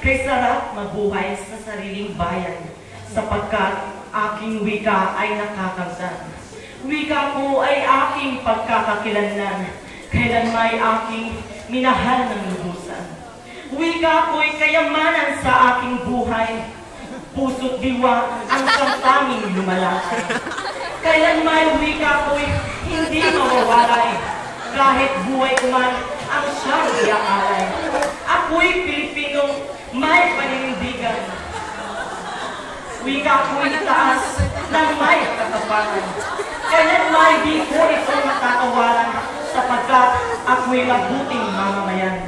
Kay sarap mabuhay sa sariling bayan, sapagkat aking wika ay nakakagdan. Wika ko ay aking pagkakakilanlan, kailan may aking minahal ng lubusan. Wika ko'y kayamanan sa aking buhay, puso't diwa ang samtanging lumalakay. Kailan may wika ko'y hindi mawawalay, kahit buhay ko man ang siyang iaalay. Ako'y Pilipinong may paninindigan. Wika ko'y taas ng may katapangan. Kailan may di ko ito matatawaran, sapagkat ako'y mabuting mamamayan.